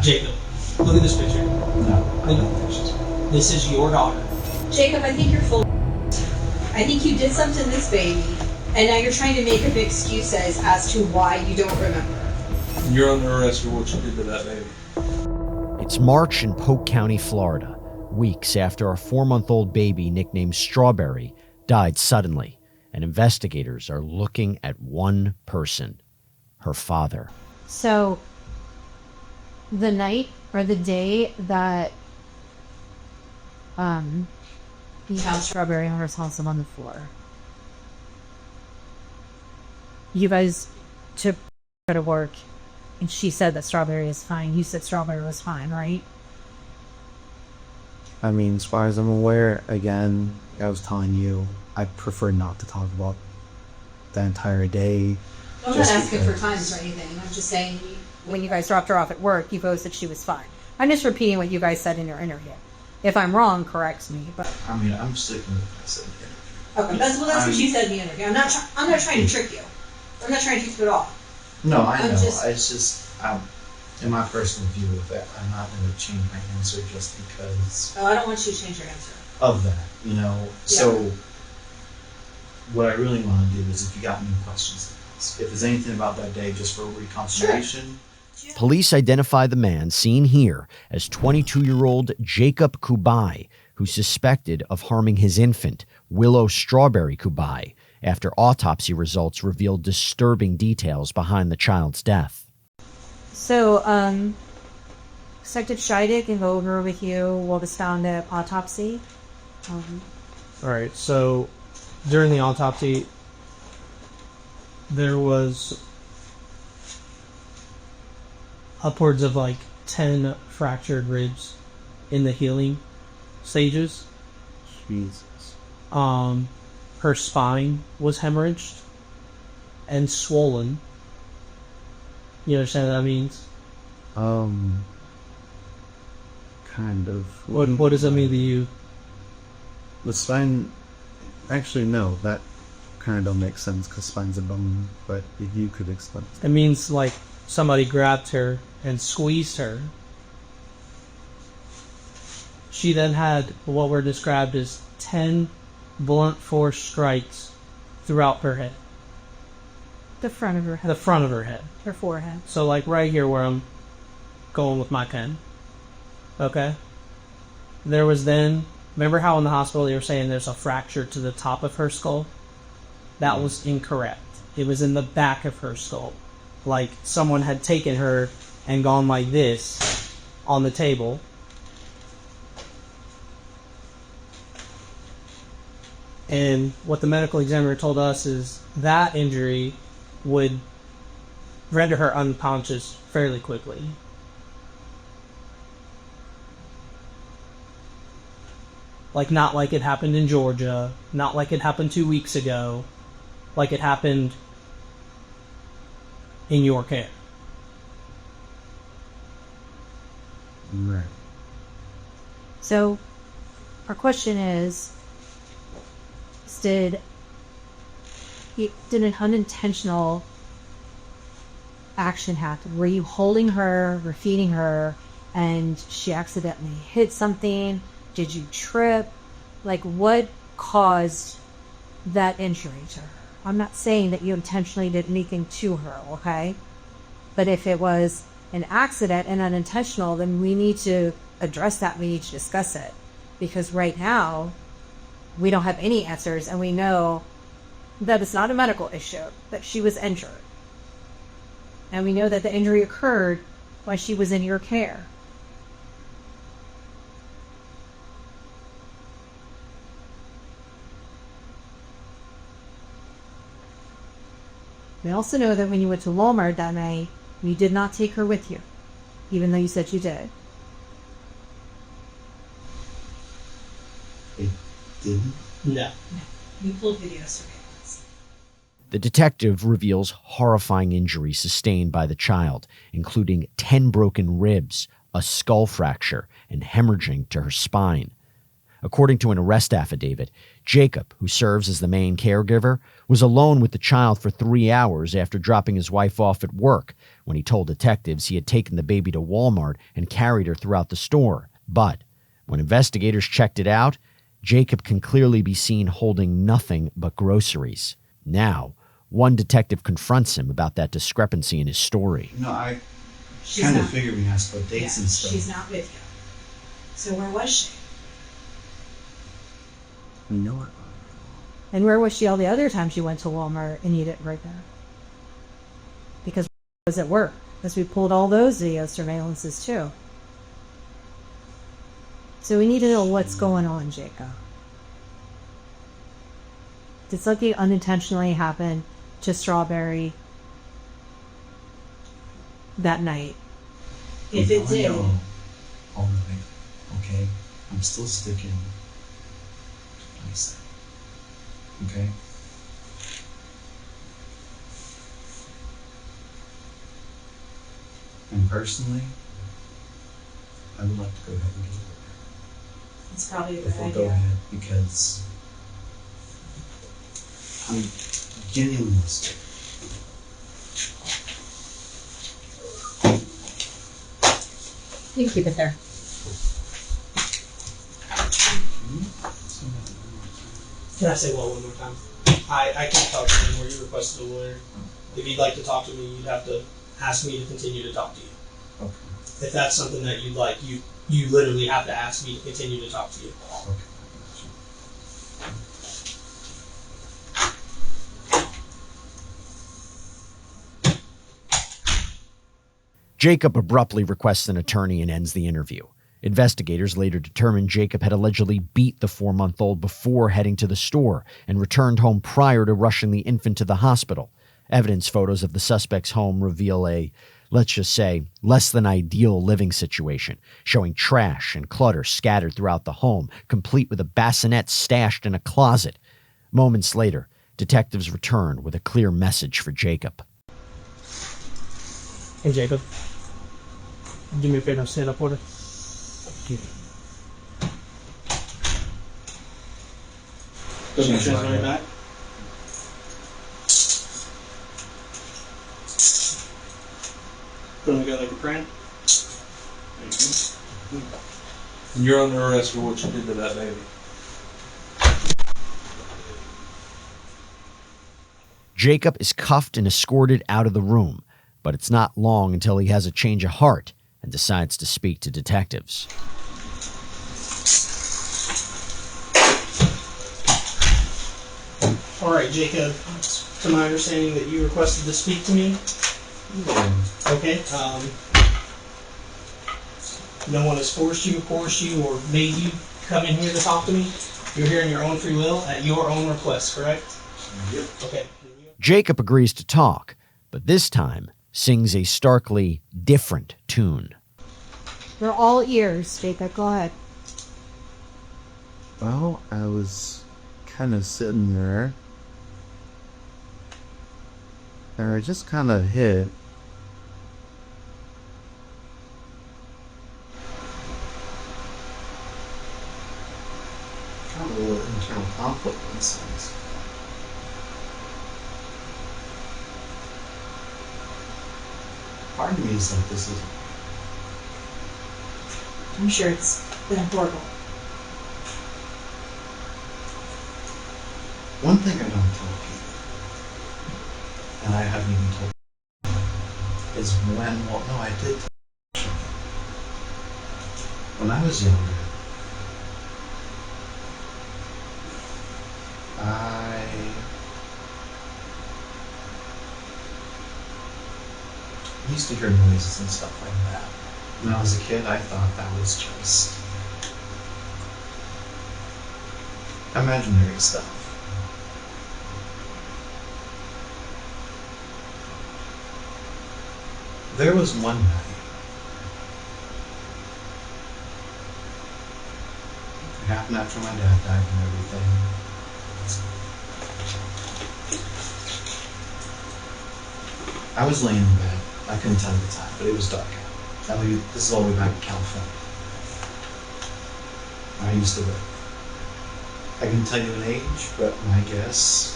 Jacob, look at this picture. No. Look at the pictures. This is your daughter. Jacob, I think you're full. I think you did something to this baby, and now you're trying to make up excuses as to why you don't remember. You're under arrest for what you did to that baby. It's March in Polk County, Florida, weeks after a 4-month-old baby nicknamed Strawberry died suddenly, and investigators are looking at one person, her father. So, the night or the day that you found Strawberry unresponsive on the floor, you guys took her to work, and she said that Strawberry is fine. You said Strawberry was fine, right? I mean, as far as I'm aware, again, I was telling you, I prefer not to talk about the entire day. I'm not asking for times or anything. I'm just saying. When you guys dropped her off at work, you both said she was fine. I'm just repeating what you guys said in your interview. If I'm wrong, correct me. But I mean, I'm sticking with what I said in the interview. Okay, that's what she said in the interview. I'm not trying to trick you. I'm not trying to trick you at all. No, I know. It's just, in my personal view of it, I'm not going to change my answer just because. Oh, I don't want you to change your answer. Of that, you know. Yeah. So, what I really want to do is, if you got any questions, if there's anything about that day, just for reconsideration. Sure. Police identify the man seen here as 22-year-old Jacob Kubai, who's suspected of harming his infant, Willow Strawberry Kubai, after autopsy results revealed disturbing details behind the child's death. So, Detective Scheidegg can go over with you what was found at autopsy. All right, so during the autopsy, there was upwards of 10 fractured ribs in the healing stages. Jesus. Her spine was hemorrhaged and swollen. You understand what that means? Kind of. What does that mean to you? The spine, actually no, that kind of don't make sense because spine's a bone, but if you could explain. It means somebody grabbed her and squeezed her. She then had what were described as 10 blunt force strikes throughout her head. The front of her head. The front of her head. Her forehead. So right here where I'm going with my pen. Okay? There was then, remember how in the hospital they were saying there's a fracture to the top of her skull? That was incorrect. It was in the back of her skull. Like someone had taken her and gone like this on the table. And what the medical examiner told us is that injury would render her unconscious fairly quickly. Not like it happened in Georgia, not like it happened 2 weeks ago, like it happened in your care. Right. So, our question is, did an unintentional action happen? Were you holding her, or feeding her, and she accidentally hit something? Did you trip? What caused that injury to her? I'm not saying that you intentionally did anything to her, okay? But if it was an accident and unintentional, then we need to address that. We need to discuss it. Because right now, we don't have any answers, and we know that it's not a medical issue, that she was injured. And we know that the injury occurred while she was in your care. We also know that when you went to Walmart that night, you did not take her with you, even though you said you did. It didn't? No. You pulled video surveillance. The detective reveals horrifying injuries sustained by the child, including 10 broken ribs, a skull fracture, and hemorrhaging to her spine. According to an arrest affidavit, Jacob, who serves as the main caregiver, was alone with the child for 3 hours after dropping his wife off at work when he told detectives he had taken the baby to Walmart and carried her throughout the store. But when investigators checked it out, Jacob can clearly be seen holding nothing but groceries. Now, one detective confronts him about that discrepancy in his story. No, I She's kind of not- figured we asked about dates Yeah, and stuff. she's not with you. So where was she? You know what? And where was she all the other times you went to Walmart and you didn't right there? Because it was at work. Because we pulled all those video surveillances too. So we need to know what's going on, Jacob. Did something unintentionally happen to Strawberry that night? If it did, All right, okay? I'm still sticking to what I said. Okay? And personally, I would like to go ahead and get it there. it's probably a good If we'll go idea. ahead, because I'm genuinely scared. You can keep it there. Can I say one more time? I can't talk to you anymore. You requested a lawyer. If you'd like to talk to me, you'd have to ask me to continue to talk to you. Okay. If that's something that you'd like, you literally have to ask me to continue to talk to you. Okay. Jacob abruptly requests an attorney and ends the interview. Investigators later determined Jacob had allegedly beat the 4-month-old before heading to the store and returned home prior to rushing the infant to the hospital. Evidence photos of the suspect's home reveal a, let's just say, less than ideal living situation, showing trash and clutter scattered throughout the home, complete with a bassinet stashed in a closet. Moments later, detectives return with a clear message for Jacob. Hey, Jacob. Do me a favor and stand up, order. Doesn't Change change my my back. Put them together like a prank. And you're under arrest for what you did to that baby. Jacob is cuffed and escorted out of the room, but it's not long until he has a change of heart and decides to speak to detectives. All right, Jacob. To my understanding that you requested to speak to me. Okay. No one has forced you, coerced you, or made you come in here to talk to me. You're here in your own free will, at your own request, correct? Yep. Okay. Jacob agrees to talk, but this time sings a starkly different tune. We're all ears, Jacob. Go ahead. Well, I was kind of sitting there, and I just kind of hit. Kind of a little internal conflict in a sense. Part of me is like, this is I'm sure it's been horrible. one thing I don't tell people, and I haven't even told people, is well, no, I did tell people. When I was younger, I used to hear noises and stuff like that. When I was a kid, I thought that was just imaginary stuff. There was one night, it happened after my dad died and everything. I was laying in bed. I couldn't tell you the time, but it was dark out. This is all the way back in California. I used to live. I can tell you an age, but my guess,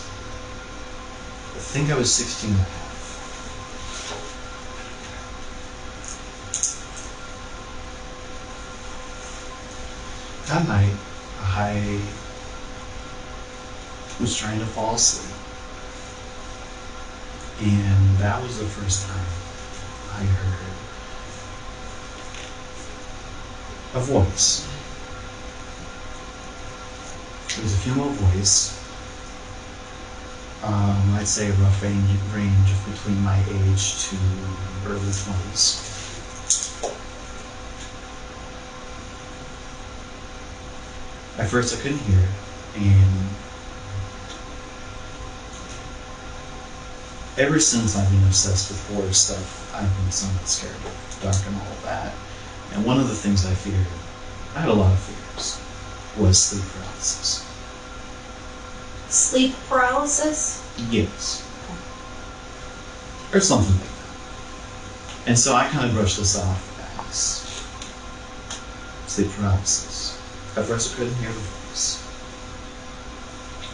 I think I was 16 and a half. That night, I was trying to fall asleep. And that was the first time I heard a voice. It was a female voice. I'd say a rough range of between my age to early 20s. At first I couldn't hear it, and ever since I've been obsessed with horror stuff, I've been somewhat scared of the dark and all of that. And one of the things I feared, I had a lot of fears, was sleep paralysis. Sleep paralysis? Yes. Or something like that. And so I kind of brushed this off as sleep paralysis. At first I couldn't hear the voice.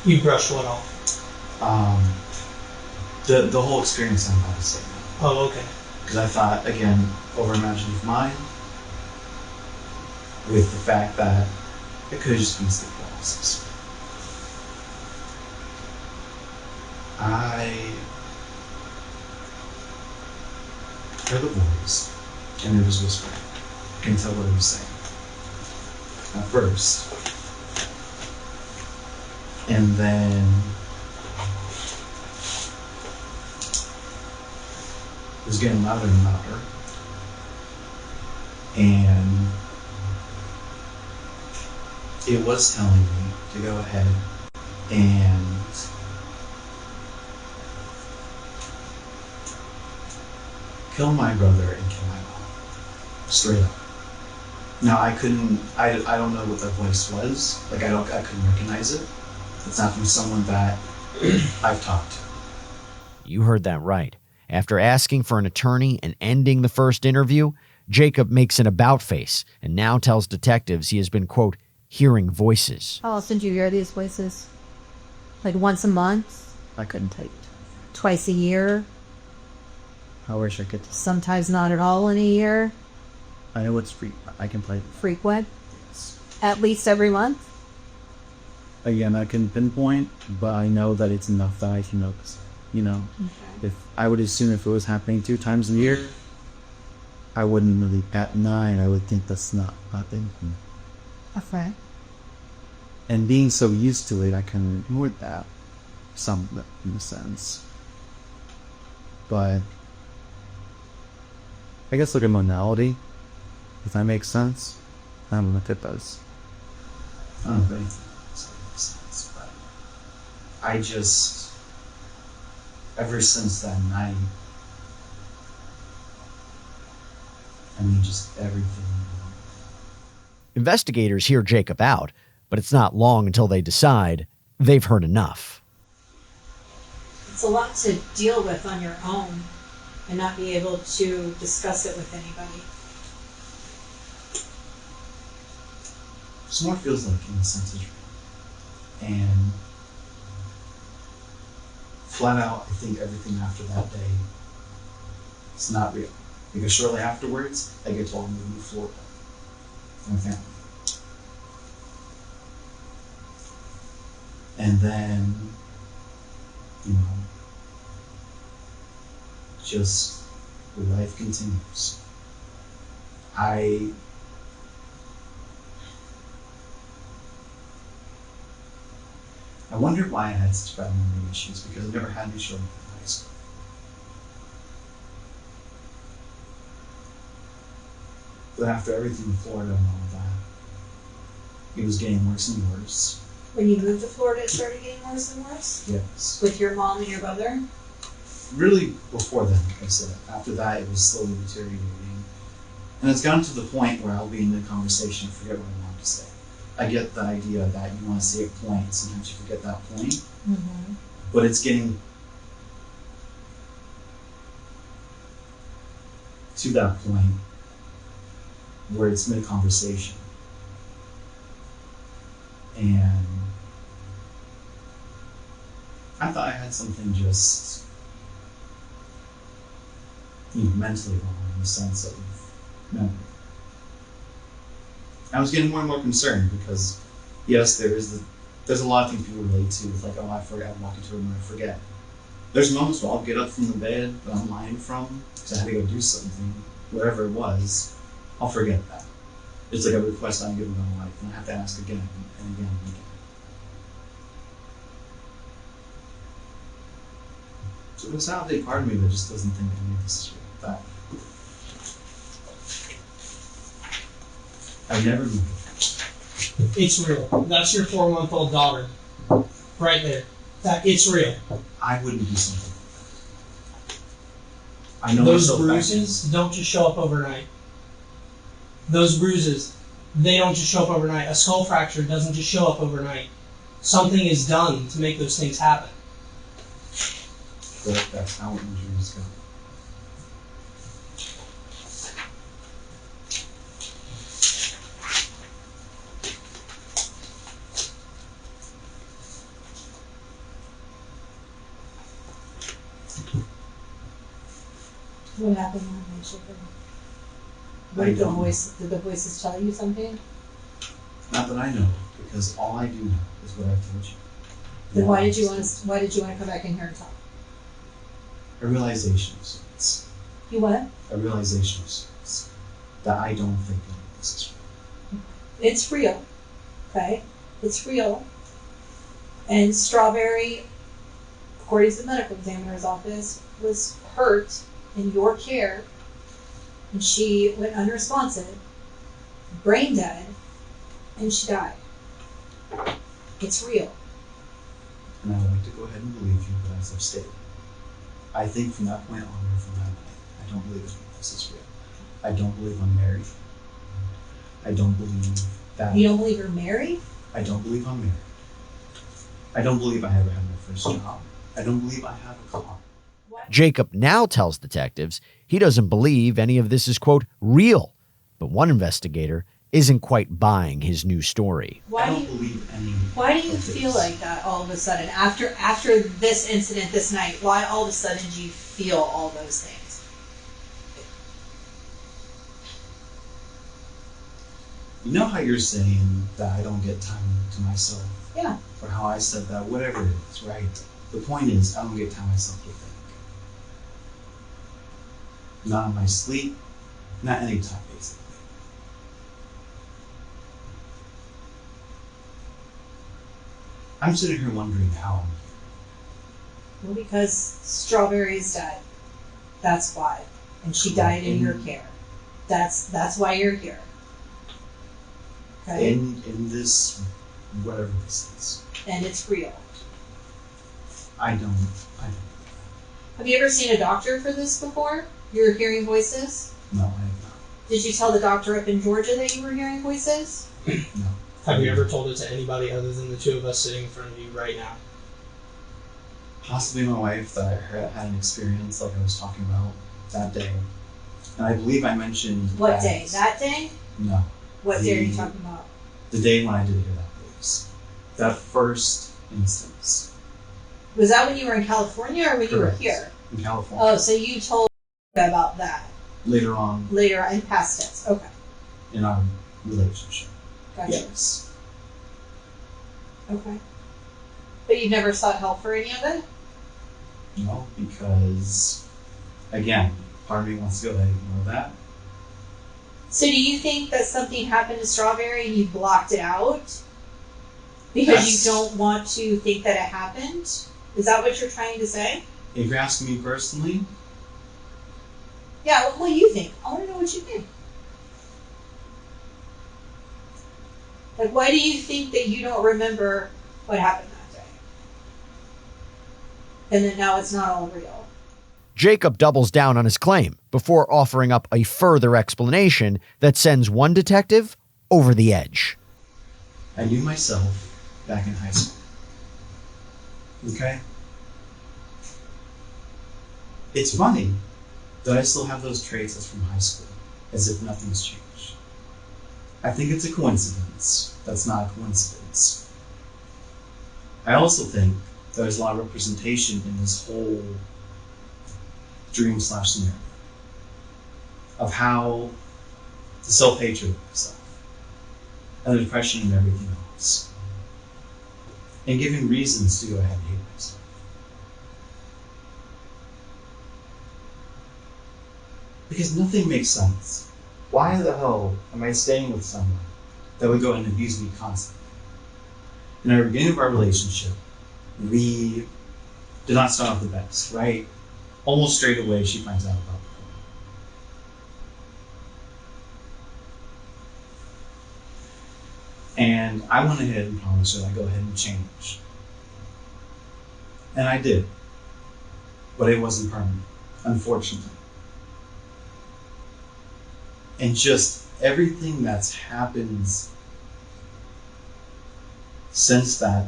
You brush what off? The whole experience I'm about to say now. Oh, okay. Because I thought, again, over-imaginative mind, with the fact that it could just be sleep paralysis. I heard the voice, and it was whispering. I can tell what it was saying. At first. And then it was getting louder and louder. And it was telling me to go ahead and kill my brother and kill my mom. Straight up. Now I don't know what that voice was. Like I couldn't recognize it. It's not from someone that I've talked to. You heard that right. After asking for an attorney and ending the first interview, Jacob makes an about face and now tells detectives he has been, quote, hearing voices. How often do you hear these voices? Like once a month? I couldn't take it. Twice a year? I wish I could. Sometimes not at all in a year? I know it's free. I can play. Frequent? At least every month? Again, I can pinpoint, but I know that it's enough that I can notice. You know, if I would assume if it was happening 2 times a year, I wouldn't really at 9. I would think that's not thinking. Okay. And being so used to it, I can ignore that, some in a sense. But I guess look at modality, if that makes sense. I don't know if it does. I don't know if anything makes sense, but I just, ever since that night, I mean, just everything. Investigators hear Jacob out, but it's not long until they decide they've heard enough. It's a lot to deal with on your own and not be able to discuss it with anybody. It's more feels like in a sense it's real. And flat out, I think everything after that day, it's not real. Because shortly afterwards, I get told I'm moving to Florida with my family. And then, you know, just life continues. I wondered why I had such bad memory issues, because I never had any showing in high school. But after everything in Florida and all of that, it was getting worse and worse. When you moved to Florida, it started getting worse and worse? Yes. With your mom and your brother? Really, before then, like I said. After that, it was slowly deteriorating. And it's gotten to the point where I'll be in the conversation and forget what I want to say. I get the idea that you want to say a point, sometimes you forget that point. Mm-hmm. But it's getting to that point where it's mid-conversation. And I thought I had something just, you know, mentally wrong in the sense of memory. I was getting more and more concerned because, yes, there's a lot of things people relate to. It's like, oh, I forgot, I walk into a room and I forget. There's moments where I'll get up from the bed that I'm lying from because I had to go do something, whatever it was. I'll forget that. It's like a request I'm giving my life, and I have to ask again and again and again. So there's not a big part of me that just doesn't think any of this is real. That I never moved. It's real. That's your 4-month-old daughter. Right there. It's real. I wouldn't do something like that. I know Those myself bruises don't just show up overnight. Those bruises, they don't just show up overnight. A skull fracture doesn't just show up overnight. Something is done to make those things happen. But that's how injuries go. What happened when I shook her? Did the voices tell you something? Not that I know, because all I do know is what I've told you. Then why did you want to come back in here and talk? A realization of sorts. You what? A realization of sorts. That I don't think any of this is real. It's real. Okay? It's real. And Strawberry, according to the medical examiner's office, was hurt in your care, and she went unresponsive, brain dead, and she died. It's real. And I would like to go ahead and believe you, but as I've stated, I think from that point onward, from that night, I don't believe any of this is real. I don't believe I'm married. I don't believe that. You don't believe you're married? I don't believe I'm married. I don't believe I ever had my first job. I don't believe I have a car. Jacob now tells detectives he doesn't believe any of this is, quote, real. But one investigator isn't quite buying his new story. I don't believe any. Why do you feel like that all of a sudden? After this incident this night, why all of a sudden do you feel all those things? You know how you're saying that I don't get time to myself? Yeah. Or how I said that, whatever it is, right? The point is, I don't get time myself to think. Not in my sleep, not any time, basically. I'm sitting here wondering how I'm here. Well, because Strawberry's dead. That's why. And she died in your care. That's why you're here. Okay? In this, whatever this is. And it's real. I don't. Have you ever seen a doctor for this before? You're hearing voices? No, I have not. Did you tell the doctor up in Georgia that you were hearing voices? No. Have you ever told it to anybody other than the two of us sitting in front of you right now? Possibly my wife that I had an experience like I was talking about that day. And I believe I mentioned What day? That day? No. What day are you talking about? The day when I did hear that voice. That first instance. Was that when you were in California or when you were here? In California. Oh, so you told about that. Later on. Later in past tense. Okay. In our relationship. Gotcha. Yes. Okay. But you've never sought help for any of it? No, because, again, part of me wants to go ahead and ignore that. So do you think that something happened to Strawberry and you blocked it out? Because you don't want to think that it happened? Is that what you're trying to say? If you're asking me personally? Yeah, what do you think? I want to know what you think. Like, why do you think that you don't remember what happened that day? And then now it's not all real. Jacob doubles down on his claim before offering up a further explanation that sends one detective over the edge. I knew myself back in high school. Okay? It's funny that I still have those traits as from high school, as if nothing's changed. I think it's a coincidence. That's not a coincidence. I also think there's a lot of representation in this whole dream/scenario of how the self-hatred of myself. and the depression and everything else. And giving reasons to go ahead and hate myself. Because nothing makes sense. Why the hell am I staying with someone that would go and abuse me constantly? In our beginning of our relationship, we did not start off the best, right? Almost straight away, she finds out about it. And I went ahead and promised her I'd go ahead and change. And I did. But it wasn't permanent, unfortunately. And just everything that's happened since that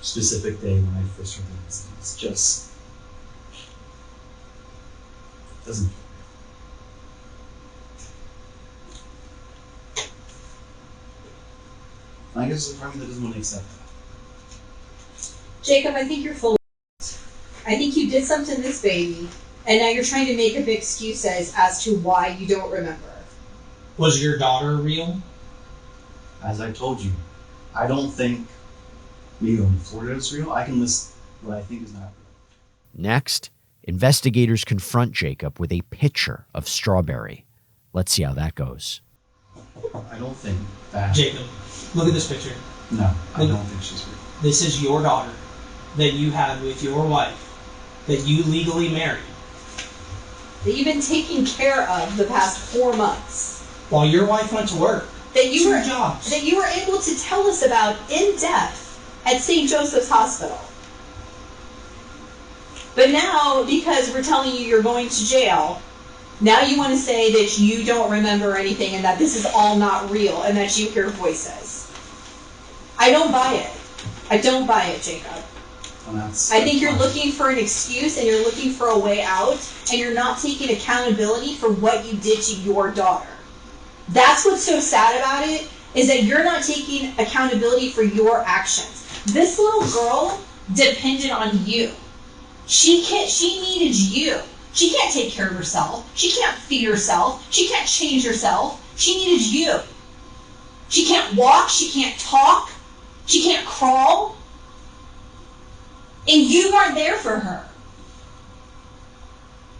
specific day when I first heard the incidents just doesn't feel real. I guess there's a part of me that doesn't want to accept that. Jacob, I think you're full of it. I think you did something to this baby, and now you're trying to make up excuses as to why you don't remember. Was your daughter real? As I told you, I don't think me going to Florida is real. I can list what I think is not real. Next, investigators confront Jacob with a picture of Strawberry. Let's see how that goes. I don't think that... Jacob, look at this picture. No, I don't think she's real. This is your daughter that you had with your wife, that you legally married. That you've been taking care of the past 4 months. While your wife went to work. That you were jobs. That you were able to tell us about in depth at St. Joseph's Hospital. But now, because we're telling you you're going to jail, now you want to say that you don't remember anything and that this is all not real and that you hear voices. I don't buy it. I don't buy it, Jacob. I think you're looking for an excuse and you're looking for a way out, and you're not taking accountability for what you did to your daughter. That's what's so sad about it, is that you're not taking accountability for your actions. This little girl depended on you. She needed you. She can't take care of herself. She can't feed herself. She can't change herself. She needed you. She can't walk. She can't talk. She can't crawl. And you weren't there for her.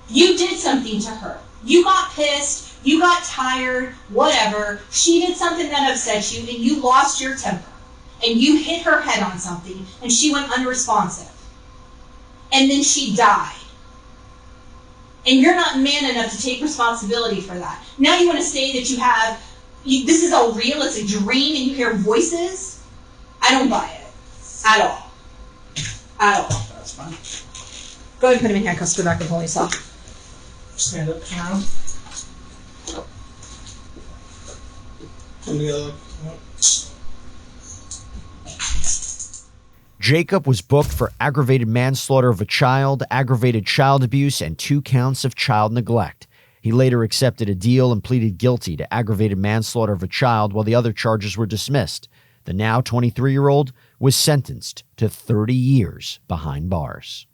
You did something to her. You got pissed. You got tired, whatever. She did something that upset you, and you lost your temper. And you hit her head on something, and she went unresponsive. And then she died. And you're not man enough to take responsibility for that. Now you want to say that this is all real, it's a dream, and you hear voices? I don't buy it. At all. At all. That's fine. Go ahead and put him in handcuffs. Go back to the police cell. Stand up, Sharon. Jacob was booked for aggravated manslaughter of a child, aggravated child abuse, and 2 counts of child neglect. He later accepted a deal and pleaded guilty to aggravated manslaughter of a child while the other charges were dismissed. The now 23-year-old was sentenced to 30 years behind bars.